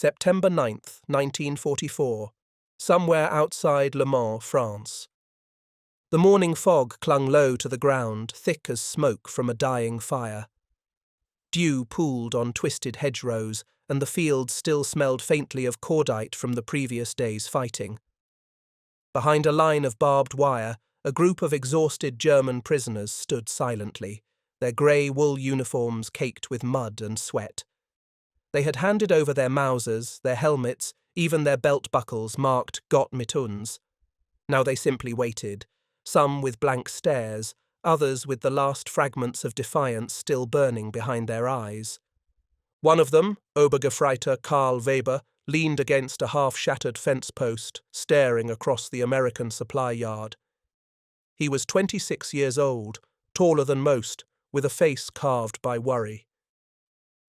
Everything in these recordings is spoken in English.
September 9th, 1944, somewhere outside Le Mans, France. The morning fog clung low to the ground, thick as smoke from a dying fire. Dew pooled on twisted hedgerows, and the fields still smelled faintly of cordite from the previous day's fighting. Behind a line of barbed wire, a group of exhausted German prisoners stood silently, their grey wool uniforms caked with mud and sweat. They had handed over their Mausers, their helmets, even their belt buckles marked Gott mit uns. Now they simply waited, some with blank stares, others with the last fragments of defiance still burning behind their eyes. One of them, Obergefreiter Karl Weber, leaned against a half-shattered fence post, staring across the American supply yard. He was 26 years old, taller than most, with a face carved by worry.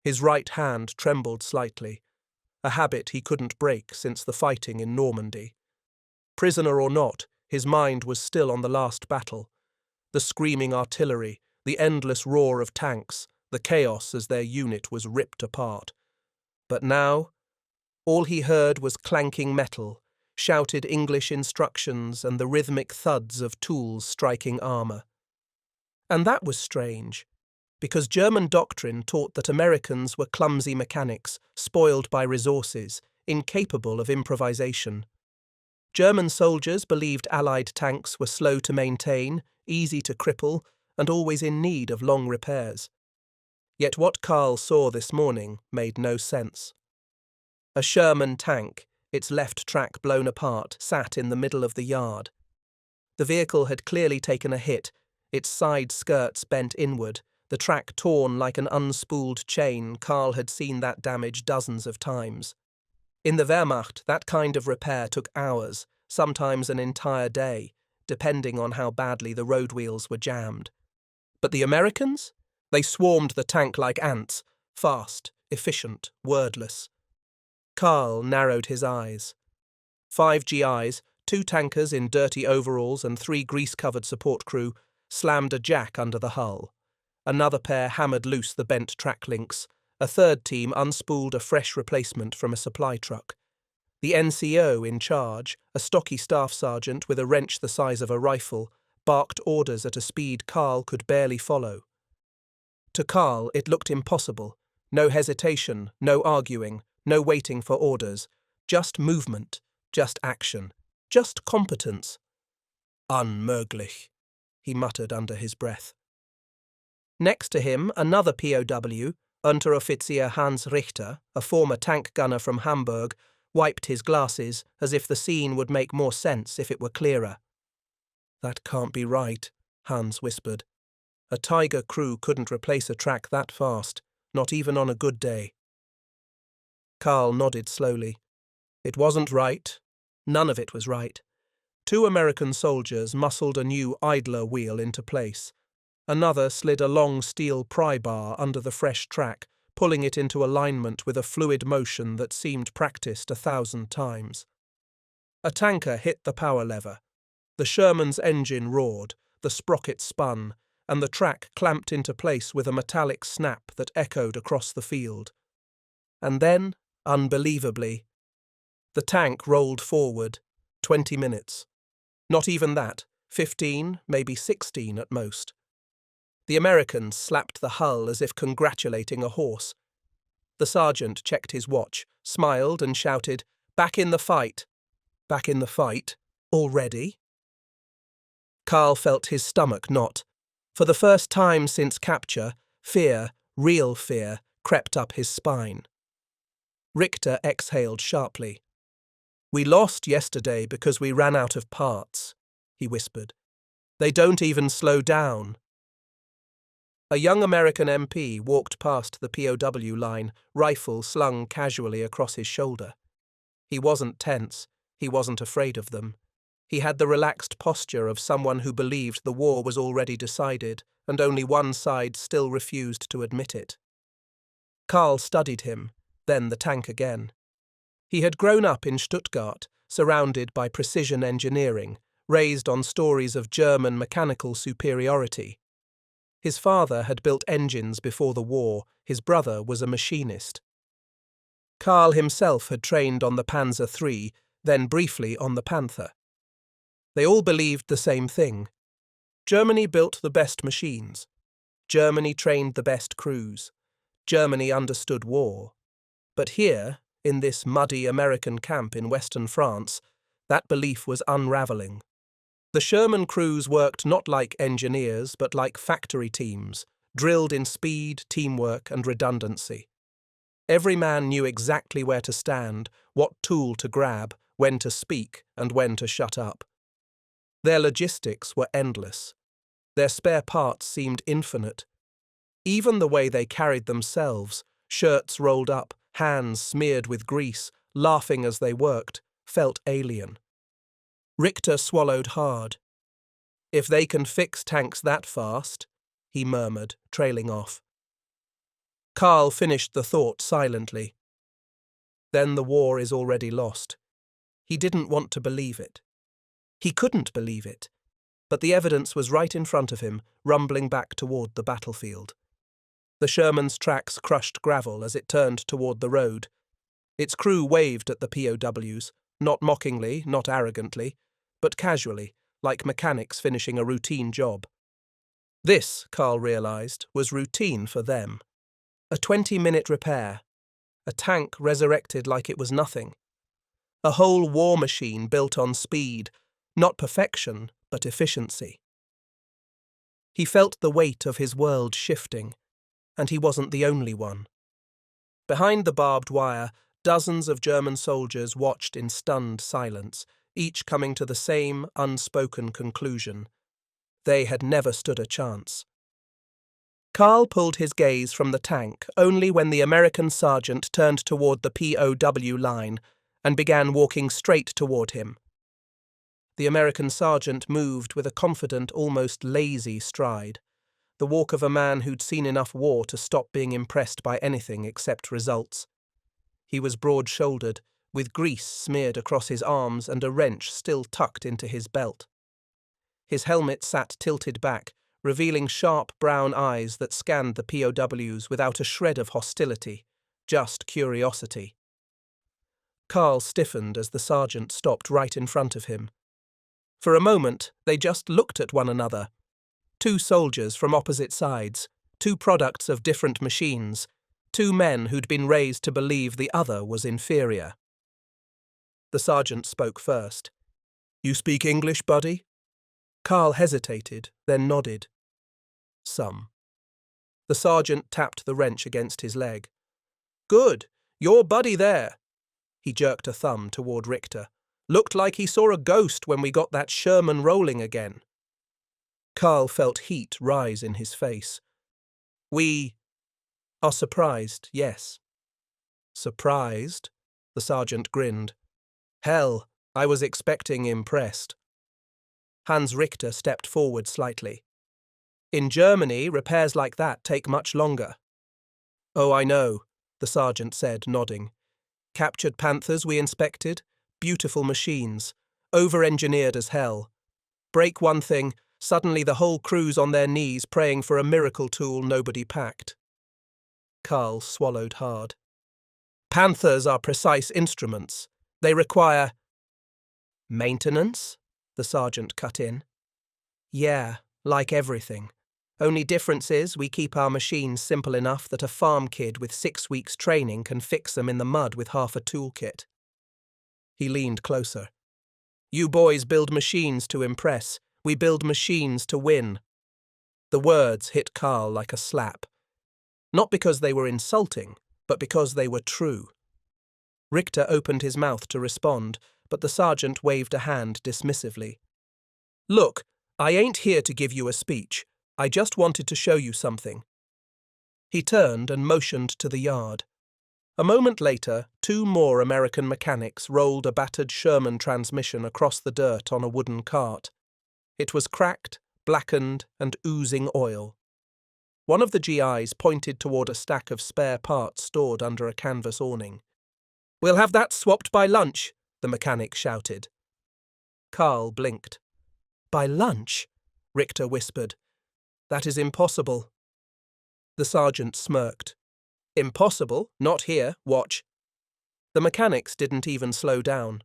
His right hand trembled slightly, a habit he couldn't break since the fighting in Normandy. Prisoner or not, his mind was still on the last battle. The screaming artillery, the endless roar of tanks, the chaos as their unit was ripped apart. But now, all he heard was clanking metal, shouted English instructions and the rhythmic thuds of tools striking armour. And that was strange, because German doctrine taught that Americans were clumsy mechanics, spoiled by resources, incapable of improvisation. German soldiers believed Allied tanks were slow to maintain, easy to cripple, and always in need of long repairs. Yet what Karl saw this morning made no sense. A Sherman tank, its left track blown apart, sat in the middle of the yard. The vehicle had clearly taken a hit, its side skirts bent inward, the track torn like an unspooled chain. Karl had seen that damage dozens of times. In the Wehrmacht, that kind of repair took hours, sometimes an entire day, depending on how badly the road wheels were jammed. But the Americans? They swarmed the tank like ants, fast, efficient, wordless. Karl narrowed his eyes. 5 GIs, 2 tankers in dirty overalls and 3 grease-covered support crew, slammed a jack under the hull. Another pair hammered loose the bent track links. A third team unspooled a fresh replacement from a supply truck. The NCO in charge, a stocky staff sergeant with a wrench the size of a rifle, barked orders at a speed Karl could barely follow. To Karl, it looked impossible. No hesitation, no arguing, no waiting for orders. Just movement, just action, just competence. Unmöglich, he muttered under his breath. Next to him, another POW, Unteroffizier Hans Richter, a former tank gunner from Hamburg, wiped his glasses as if the scene would make more sense if it were clearer. "That can't be right," Hans whispered. "A Tiger crew couldn't replace a track that fast, not even on a good day." Karl nodded slowly. It wasn't right. None of it was right. 2 American soldiers muscled a new idler wheel into place. Another slid a long steel pry bar under the fresh track, pulling it into alignment with a fluid motion that seemed practiced 1,000 times. A tanker hit the power lever. The Sherman's engine roared, the sprocket spun, and the track clamped into place with a metallic snap that echoed across the field. And then, unbelievably, the tank rolled forward. 20 minutes. Not even that, 15, maybe 16 at most. The American slapped the hull as if congratulating a horse. The sergeant checked his watch, smiled and shouted, "Back in the fight." Back in the fight? Already? Karl felt his stomach knot. For the first time since capture, fear, real fear, crept up his spine. Richter exhaled sharply. "We lost yesterday because we ran out of parts," he whispered. "They don't even slow down." A young American MP walked past the POW line, rifle slung casually across his shoulder. He wasn't tense. He wasn't afraid of them. He had the relaxed posture of someone who believed the war was already decided, and only one side still refused to admit it. Karl studied him, then the tank again. He had grown up in Stuttgart, surrounded by precision engineering, raised on stories of German mechanical superiority. His father had built engines before the war, his brother was a machinist. Karl himself had trained on the Panzer III, then briefly on the Panther. They all believed the same thing. Germany built the best machines. Germany trained the best crews. Germany understood war. But here, in this muddy American camp in western France, that belief was unraveling. The Sherman crews worked not like engineers, but like factory teams, drilled in speed, teamwork, and redundancy. Every man knew exactly where to stand, what tool to grab, when to speak, and when to shut up. Their logistics were endless. Their spare parts seemed infinite. Even the way they carried themselves, shirts rolled up, hands smeared with grease, laughing as they worked, felt alien. Richter swallowed hard. "If they can fix tanks that fast," he murmured, trailing off. Karl finished the thought silently. Then the war is already lost. He didn't want to believe it. He couldn't believe it. But the evidence was right in front of him, rumbling back toward the battlefield. The Sherman's tracks crushed gravel as it turned toward the road. Its crew waved at the POWs, not mockingly, not arrogantly, but casually, like mechanics finishing a routine job. This, Karl realized, was routine for them. A 20-minute repair. A tank resurrected like it was nothing. A whole war machine built on speed, not perfection, but efficiency. He felt the weight of his world shifting, and he wasn't the only one. Behind the barbed wire, dozens of German soldiers watched in stunned silence, each coming to the same unspoken conclusion. They had never stood a chance. Karl pulled his gaze from the tank only when the American sergeant turned toward the POW line and began walking straight toward him. The American sergeant moved with a confident, almost lazy stride, the walk of a man who'd seen enough war to stop being impressed by anything except results. He was broad-shouldered, with grease smeared across his arms and a wrench still tucked into his belt. His helmet sat tilted back, revealing sharp brown eyes that scanned the POWs without a shred of hostility, just curiosity. Karl stiffened as the sergeant stopped right in front of him. For a moment, they just looked at one another. Two soldiers from opposite sides, two products of different machines, two men who'd been raised to believe the other was inferior. The sergeant spoke first. "You speak English, buddy?" Karl hesitated, then nodded. "Some." The sergeant tapped the wrench against his leg. "Good. Your buddy there." He jerked a thumb toward Richter. "Looked like he saw a ghost when we got that Sherman rolling again." Karl felt heat rise in his face. "We are surprised, yes." "Surprised?" The sergeant grinned. "Hell, I was expecting impressed." Hans Richter stepped forward slightly. "In Germany, repairs like that take much longer." "Oh, I know," the sergeant said, nodding. "Captured Panthers we inspected. Beautiful machines. Over-engineered as hell. Break one thing, suddenly the whole crew's on their knees praying for a miracle tool nobody packed." Karl swallowed hard. "Panthers are precise instruments. They require—" "Maintenance?" the sergeant cut in. "Yeah, like everything. Only difference is we keep our machines simple enough that a farm kid with 6 weeks training can fix them in the mud with half a toolkit." He leaned closer. "You boys build machines to impress. We build machines to win." The words hit Karl like a slap. Not because they were insulting, but because they were true. Richter opened his mouth to respond, but the sergeant waved a hand dismissively. "Look, I ain't here to give you a speech. I just wanted to show you something." He turned and motioned to the yard. A moment later, 2 more American mechanics rolled a battered Sherman transmission across the dirt on a wooden cart. It was cracked, blackened, and oozing oil. One of the GIs pointed toward a stack of spare parts stored under a canvas awning. "We'll have that swapped by lunch," the mechanic shouted. Karl blinked. "By lunch?" Richter whispered. "That is impossible." The sergeant smirked. "Impossible? Not here. Watch." The mechanics didn't even slow down.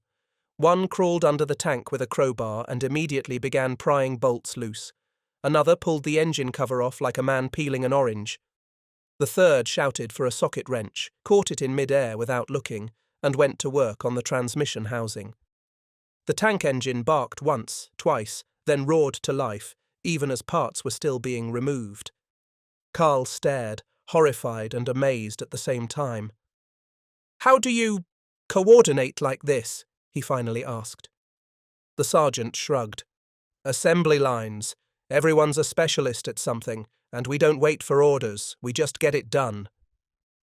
One crawled under the tank with a crowbar and immediately began prying bolts loose. Another pulled the engine cover off like a man peeling an orange. The third shouted for a socket wrench, caught it in mid-air without looking, and went to work on the transmission housing. The tank engine barked once, twice, then roared to life, even as parts were still being removed. Carl stared, horrified and amazed at the same time. "How do you coordinate like this?" he finally asked. The sergeant shrugged. "Assembly lines. Everyone's a specialist at something, and we don't wait for orders, we just get it done."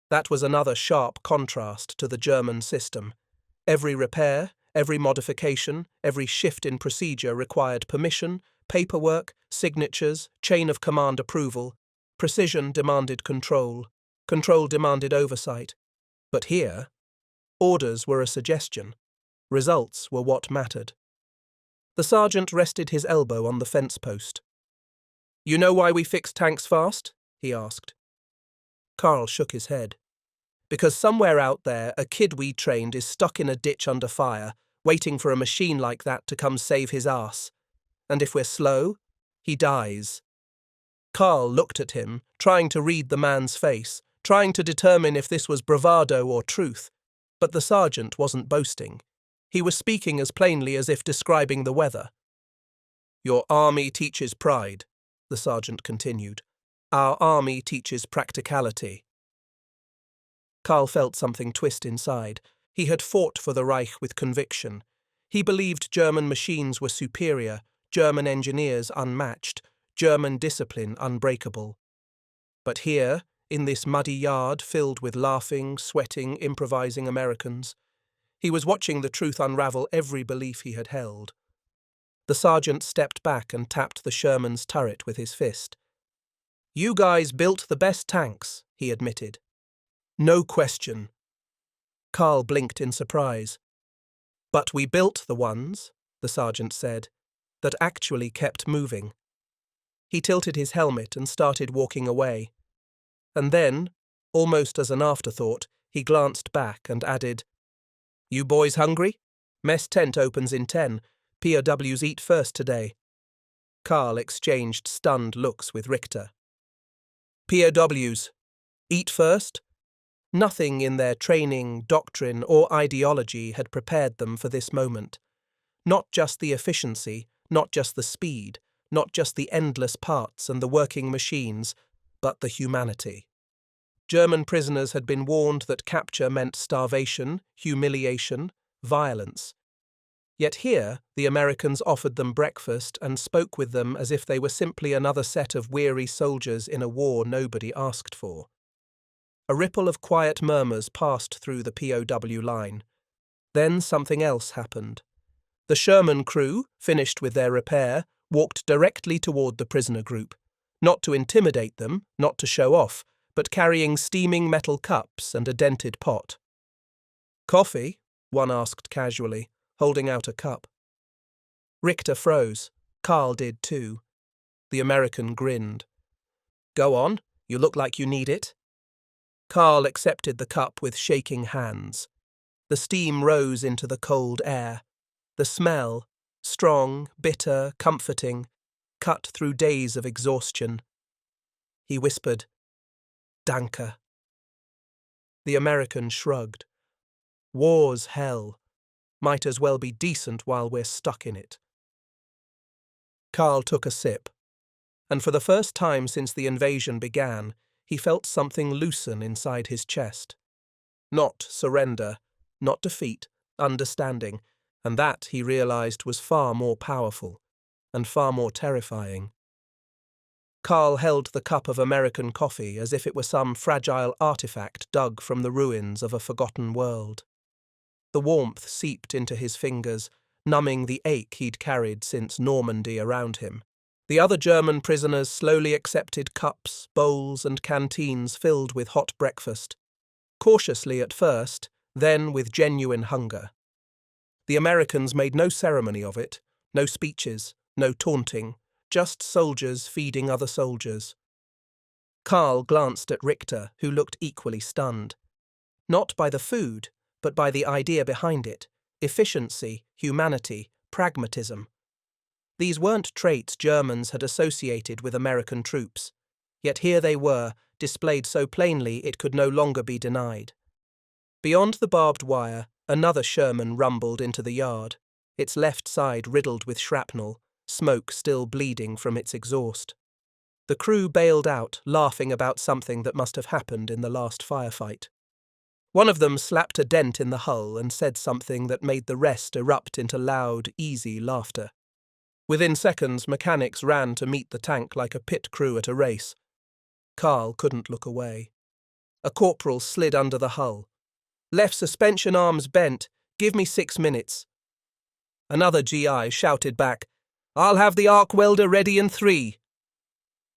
That was another sharp contrast to the German system. Every repair, every modification, every shift in procedure required permission, paperwork, signatures, chain of command approval. Precision demanded control. Control demanded oversight. But here, orders were a suggestion. Results were what mattered. The sergeant rested his elbow on the fence post. "You know why we fix tanks fast?" he asked. Carl shook his head. "Because somewhere out there, a kid we trained is stuck in a ditch under fire, waiting for a machine like that to come save his ass. And if we're slow, he dies." Carl looked at him, trying to read the man's face, trying to determine if this was bravado or truth. But the sergeant wasn't boasting. He was speaking as plainly as if describing the weather. "Your army teaches pride," the sergeant continued. "Our army teaches practicality." Carl felt something twist inside. He had fought for the Reich with conviction. He believed German machines were superior, German engineers unmatched, German discipline unbreakable. But here, in this muddy yard filled with laughing, sweating, improvising Americans, he was watching the truth unravel every belief he had held. The sergeant stepped back and tapped the Sherman's turret with his fist. "You guys built the best tanks," he admitted. "No question." Carl blinked in surprise. "But we built the ones," the sergeant said, "that actually kept moving." He tilted his helmet and started walking away. And then, almost as an afterthought, he glanced back and added, "You boys hungry? Mess tent opens in 10. POWs eat first today." Carl exchanged stunned looks with Richter. "POWs eat first?" Nothing in their training, doctrine, or ideology had prepared them for this moment. Not just the efficiency, not just the speed, not just the endless parts and the working machines, but the humanity. German prisoners had been warned that capture meant starvation, humiliation, violence. Yet here, the Americans offered them breakfast and spoke with them as if they were simply another set of weary soldiers in a war nobody asked for. A ripple of quiet murmurs passed through the POW line. Then something else happened. The Sherman crew, finished with their repair, walked directly toward the prisoner group, not to intimidate them, not to show off, but carrying steaming metal cups and a dented pot. "Coffee?" one asked casually, holding out a cup. Richter froze. Carl did too. The American grinned. "Go on, you look like you need it." Carl accepted the cup with shaking hands. The steam rose into the cold air. The smell, strong, bitter, comforting, cut through days of exhaustion. He whispered, "Danke." The American shrugged. "War's hell. Might as well be decent while we're stuck in it." Carl took a sip, and for the first time since the invasion began, he felt something loosen inside his chest. Not surrender, not defeat, understanding, and that, he realized, was far more powerful and far more terrifying. Carl held the cup of American coffee as if it were some fragile artifact dug from the ruins of a forgotten world. The warmth seeped into his fingers, numbing the ache he'd carried since Normandy around him. The other German prisoners slowly accepted cups, bowls, and canteens filled with hot breakfast, cautiously at first, then with genuine hunger. The Americans made no ceremony of it, no speeches, no taunting, just soldiers feeding other soldiers. Carl glanced at Richter, who looked equally stunned. Not by the food, but by the idea behind it: efficiency, humanity, pragmatism. These weren't traits Germans had associated with American troops, yet here they were, displayed so plainly it could no longer be denied. Beyond the barbed wire, another Sherman rumbled into the yard, its left side riddled with shrapnel, smoke still bleeding from its exhaust. The crew bailed out, laughing about something that must have happened in the last firefight. One of them slapped a dent in the hull and said something that made the rest erupt into loud, easy laughter. Within seconds, mechanics ran to meet the tank like a pit crew at a race. Carl couldn't look away. A corporal slid under the hull. "Left suspension arms bent. Give me 6 minutes." Another GI shouted back, "I'll have the arc welder ready in 3.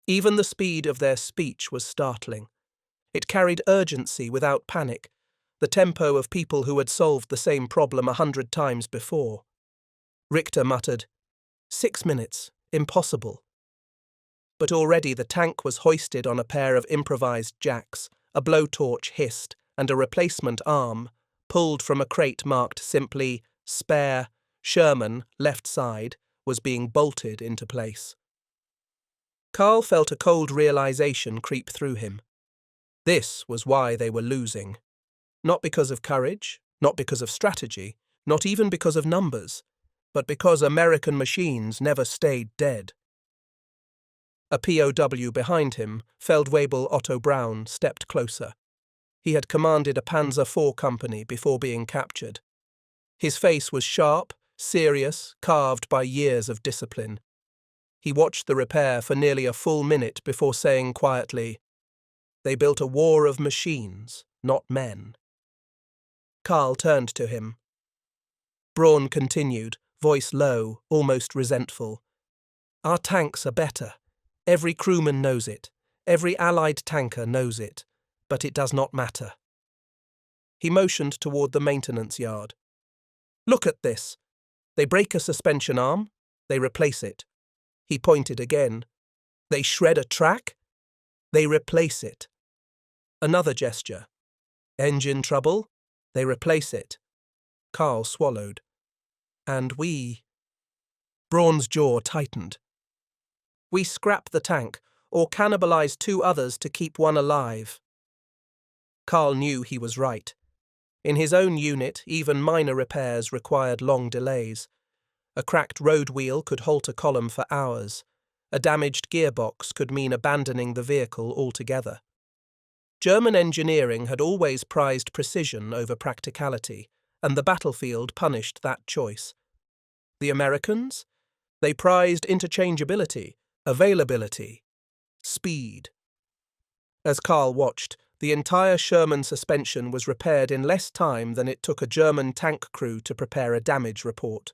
Even the speed of their speech was startling. It carried urgency without panic, the tempo of people who had solved the same problem 100 times before. Richter muttered, 6 minutes, impossible. But already the tank was hoisted on a pair of improvised jacks, a blowtorch hissed, and a replacement arm, pulled from a crate marked simply "Spare, Sherman, left side," was being bolted into place. Carl felt a cold realization creep through him. This was why they were losing. Not because of courage, not because of strategy, not even because of numbers, but because American machines never stayed dead. A POW behind him, Feldwebel Otto Braun, stepped closer. He had commanded a Panzer IV company before being captured. His face was sharp, serious, carved by years of discipline. He watched the repair for nearly a full minute before saying quietly, "They built a war of machines, not men." Carl turned to him. Braun continued, voice low, almost resentful. "Our tanks are better. Every crewman knows it. Every Allied tanker knows it. But it does not matter." He motioned toward the maintenance yard. "Look at this. They break a suspension arm. They replace it." He pointed again. "They shred a track. They replace it." Another gesture. "Engine trouble. They replace it." Carl swallowed. "And we—" Braun's jaw tightened. "We scrap the tank, or cannibalize 2 others to keep one alive." Carl knew he was right. In his own unit, even minor repairs required long delays. A cracked road wheel could halt a column for hours. A damaged gearbox could mean abandoning the vehicle altogether. German engineering had always prized precision over practicality, and the battlefield punished that choice. The Americans? They prized interchangeability, availability, speed. As Carl watched, the entire Sherman suspension was repaired in less time than it took a German tank crew to prepare a damage report.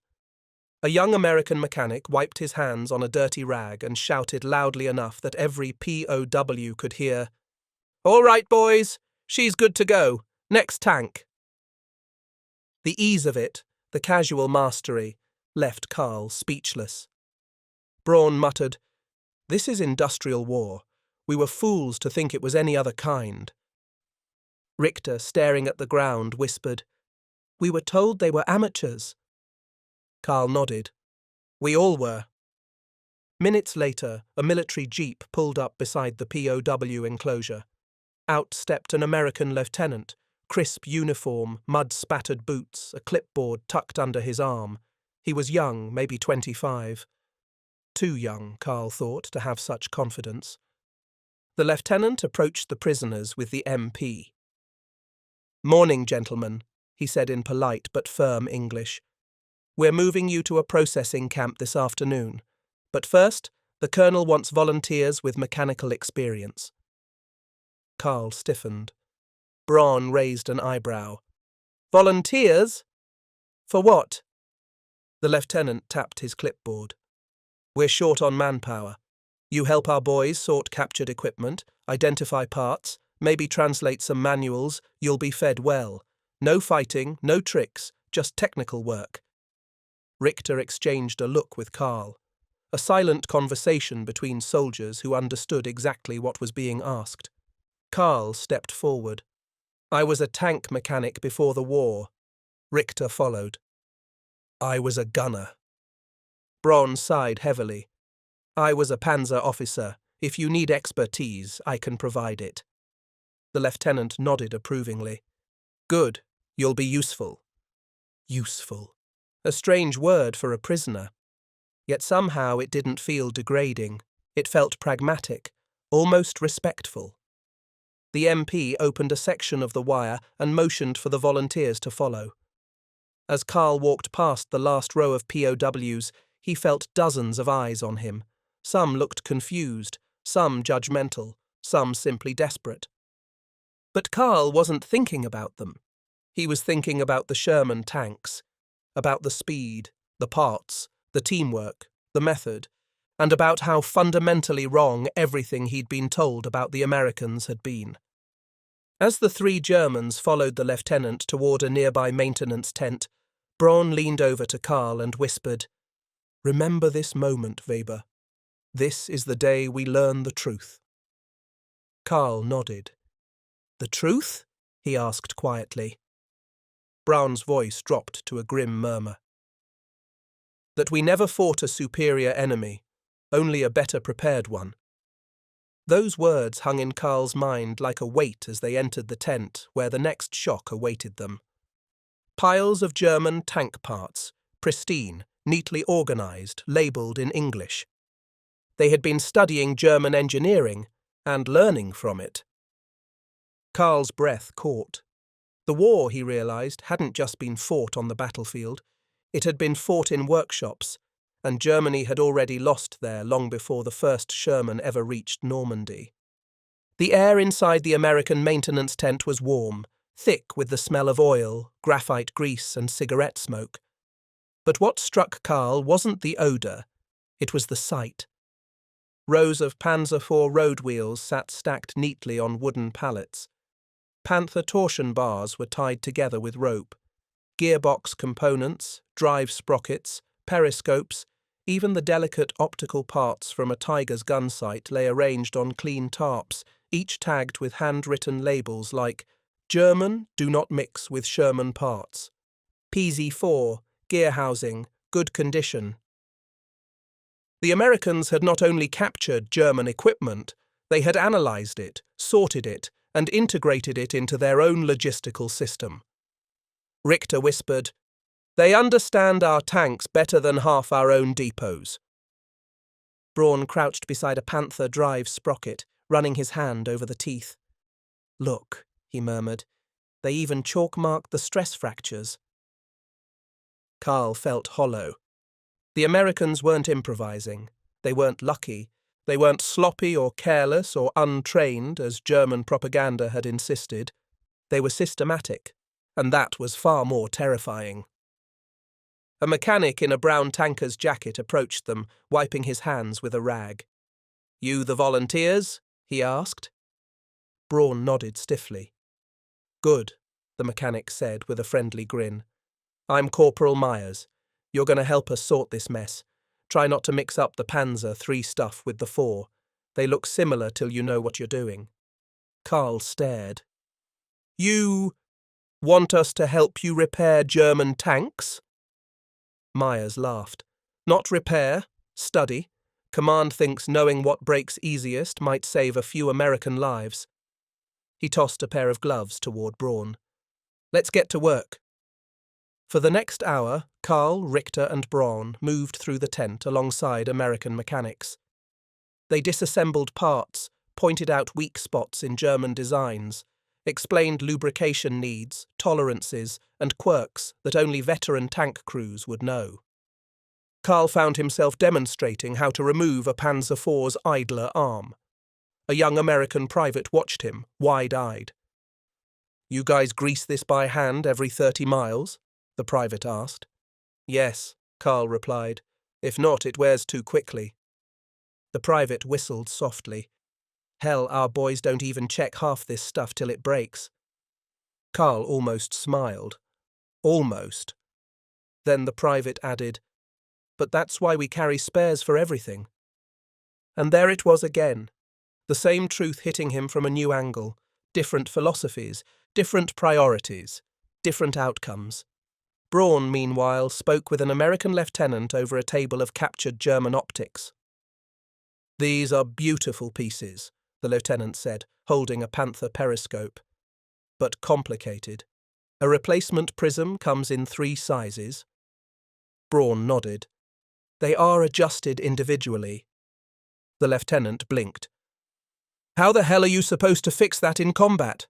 A young American mechanic wiped his hands on a dirty rag and shouted loudly enough that every POW could hear, "All right, boys, she's good to go. Next tank." The ease of it, the casual mastery, left Carl speechless. Braun muttered, "This is industrial war. We were fools to think it was any other kind." Richter, staring at the ground, whispered, "We were told they were amateurs." Carl nodded. "We all were." Minutes later, a military jeep pulled up beside the POW enclosure. Out stepped an American lieutenant, crisp uniform, mud-spattered boots, a clipboard tucked under his arm. He was young, maybe 25. Too young, Carl thought, to have such confidence. The lieutenant approached the prisoners with the MP. "Morning, gentlemen," he said in polite but firm English. "We're moving you to a processing camp this afternoon. But first, the colonel wants volunteers with mechanical experience." Carl stiffened. Braun raised an eyebrow. "Volunteers? For what?" The lieutenant tapped his clipboard. "We're short on manpower. You help our boys sort captured equipment, identify parts, maybe translate some manuals, you'll be fed well. No fighting, no tricks, just technical work." Richter exchanged a look with Carl. A silent conversation between soldiers who understood exactly what was being asked. Carl stepped forward. I was a tank mechanic before the war. Richter followed. I was a gunner. Braun sighed heavily. I was a panzer officer. If you need expertise, I can provide it. The lieutenant nodded approvingly. Good. You'll be useful. Useful. A strange word for a prisoner. Yet somehow it didn't feel degrading. It felt pragmatic, almost respectful. The MP opened a section of the wire and motioned for the volunteers to follow. As Carl walked past the last row of POWs, he felt dozens of eyes on him. Some looked confused, some judgmental, some simply desperate. But Carl wasn't thinking about them. He was thinking about the Sherman tanks, about the speed, the parts, the teamwork, the method, and about how fundamentally wrong everything he'd been told about the Americans had been. As the three Germans followed the lieutenant toward a nearby maintenance tent, Braun leaned over to Carl and whispered, "Remember this moment, Weber. This is the day we learn the truth." Carl nodded. "The truth?" he asked quietly. Braun's voice dropped to a grim murmur. "That we never fought a superior enemy, only a better prepared one." Those words hung in Carl's mind like a weight as they entered the tent where the next shock awaited them. Piles of German tank parts, pristine, neatly organised, labelled in English. They had been studying German engineering and learning from it. Carl's breath caught. The war, he realised, hadn't just been fought on the battlefield. It had been fought in workshops, and Germany had already lost there long before the first Sherman ever reached Normandy. The air inside the American maintenance tent was warm, thick with the smell of oil, graphite grease and cigarette smoke. But what struck Carl wasn't the odour, it was the sight. Rows of Panzer IV road wheels sat stacked neatly on wooden pallets. Panther torsion bars were tied together with rope. Gearbox components, drive sprockets, periscopes, even the delicate optical parts from a Tiger's gun sight lay arranged on clean tarps, each tagged with handwritten labels like German, do not mix with Sherman parts. PZ4, gear housing, good condition. The Americans had not only captured German equipment, they had analysed it, sorted it, and integrated it into their own logistical system. Richter whispered, "They understand our tanks better than half our own depots." Braun crouched beside a Panther drive sprocket, running his hand over the teeth. "Look," he murmured, "they even chalk-marked the stress fractures." Carl felt hollow. The Americans weren't improvising. They weren't lucky. They weren't sloppy or careless or untrained, as German propaganda had insisted. They were systematic, and that was far more terrifying. A mechanic in a brown tanker's jacket approached them, wiping his hands with a rag. "You the volunteers?" he asked. Braun nodded stiffly. "Good," the mechanic said with a friendly grin. "I'm Corporal Myers. You're going to help us sort this mess. Try not to mix up the Panzer III stuff with the IV. They look similar till you know what you're doing." Carl stared. "You want us to help you repair German tanks?" Myers laughed. "Not repair, study. Command thinks knowing what breaks easiest might save a few American lives." He tossed a pair of gloves toward Braun. "Let's get to work." For the next hour, Carl, Richter and Braun moved through the tent alongside American mechanics. They disassembled parts, pointed out weak spots in German designs, explained lubrication needs, tolerances, and quirks that only veteran tank crews would know. Carl found himself demonstrating how to remove a Panzer IV's idler arm. A young American private watched him, wide-eyed. "You guys grease this by hand every 30 miles?" the private asked. "Yes," Carl replied. "If not, it wears too quickly." The private whistled softly. "Hell, our boys don't even check half this stuff till it breaks." Carl almost smiled. Almost. Then the private added, "But that's why we carry spares for everything." And there it was again. The same truth hitting him from a new angle, different philosophies, Different priorities, different outcomes. Braun, meanwhile, spoke with an American lieutenant over a table of captured German optics. "These are beautiful pieces," the lieutenant said, holding a Panther periscope. "But complicated. A replacement prism comes in 3 sizes." Braun nodded. "They are adjusted individually." The lieutenant blinked. "How the hell are you supposed to fix that in combat?"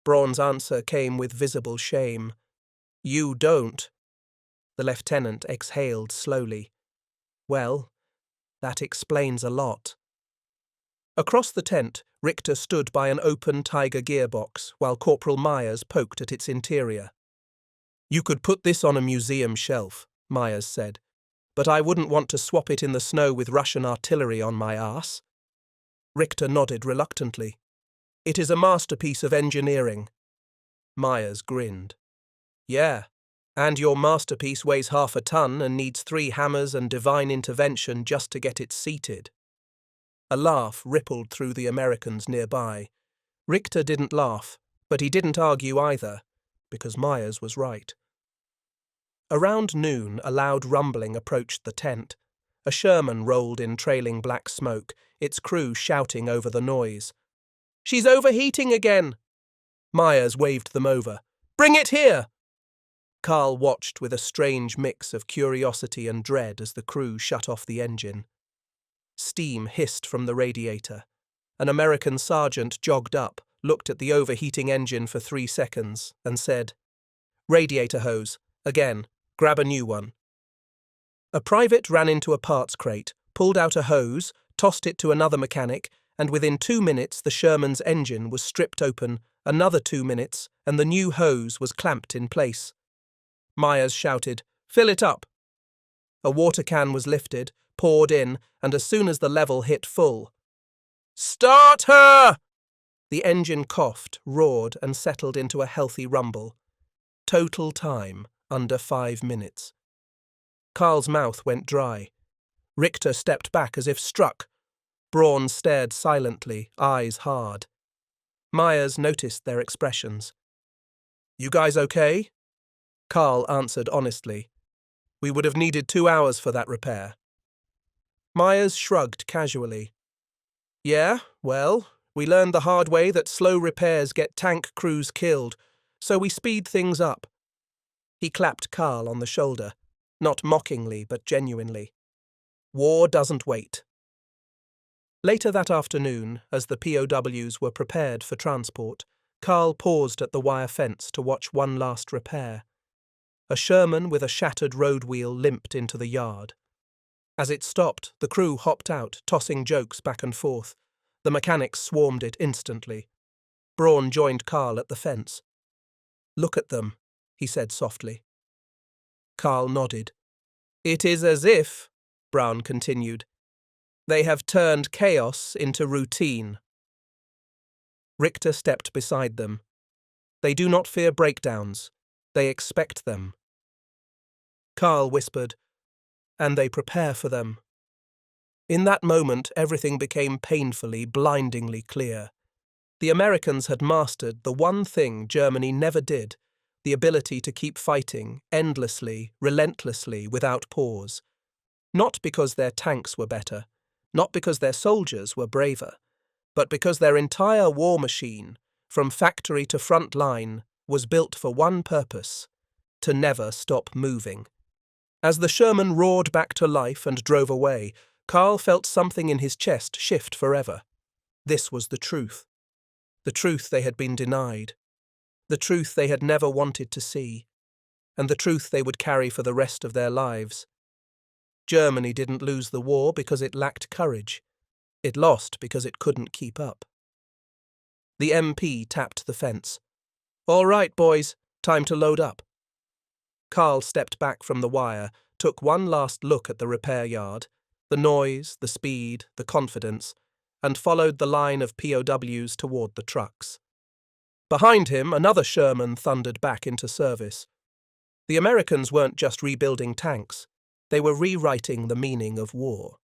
Braun's answer came with visible shame. "You don't." The lieutenant exhaled slowly. "Well, that explains a lot." Across the tent, Richter stood by an open Tiger gearbox while Corporal Myers poked at its interior. "You could put this on a museum shelf," Myers said, "but I wouldn't want to swap it in the snow with Russian artillery on my arse." Richter nodded reluctantly. "It is a masterpiece of engineering." Myers grinned. "Yeah, and your masterpiece weighs 1/2 a ton and needs 3 hammers and divine intervention just to get it seated." A laugh rippled through the Americans nearby. Richter didn't laugh, but he didn't argue either, because Myers was right. Around noon, a loud rumbling approached the tent. A Sherman rolled in trailing black smoke, its crew shouting over the noise. "She's overheating again!" Myers waved them over. "Bring it here!" Carl watched with a strange mix of curiosity and dread as the crew shut off the engine. Steam hissed from the radiator. An American sergeant jogged up, looked at the overheating engine for 3 seconds, and said, "Radiator hose. Again. Grab a new one." A private ran into a parts crate, pulled out a hose, tossed it to another mechanic, and within 2 minutes the Sherman's engine was stripped open, another 2 minutes, and the new hose was clamped in place. Myers shouted, "Fill it up." A water can was lifted, poured in, and as soon as the level hit full, "Start her!" The engine coughed, roared, and settled into a healthy rumble. Total time, under 5 minutes. Carl's mouth went dry. Richter stepped back as if struck. Braun stared silently, eyes hard. Myers noticed their expressions. "You guys okay?" Carl answered honestly. "We would have needed 2 hours for that repair." Myers shrugged casually. "Yeah, well, we learned the hard way that slow repairs get tank crews killed, so we speed things up." He clapped Carl on the shoulder, not mockingly but genuinely. "War doesn't wait." Later that afternoon, as the POWs were prepared for transport, Carl paused at the wire fence to watch one last repair. A Sherman with a shattered road wheel limped into the yard. As it stopped, the crew hopped out, tossing jokes back and forth. The mechanics swarmed it instantly. Braun joined Carl at the fence. "Look at them," he said softly. Carl nodded. "It is as if," Braun continued, "they have turned chaos into routine." Richter stepped beside them. "They do not fear breakdowns. They expect them." Carl whispered, "And they prepare for them." In that moment, everything became painfully, blindingly clear. The Americans had mastered the one thing Germany never did, the ability to keep fighting, endlessly, relentlessly, without pause. Not because their tanks were better, not because their soldiers were braver, but because their entire war machine, from factory to front line, was built for one purpose: to never stop moving. As the Sherman roared back to life and drove away, Carl felt something in his chest shift forever. This was the truth they had been denied, the truth they had never wanted to see, and the truth they would carry for the rest of their lives. Germany didn't lose the war because it lacked courage. It lost because it couldn't keep up. The MP tapped the fence. "All right, boys, time to load up." Carl stepped back from the wire, took one last look at the repair yard, the noise, the speed, the confidence, and followed the line of POWs toward the trucks. Behind him, another Sherman thundered back into service. The Americans weren't just rebuilding tanks. They were rewriting the meaning of war.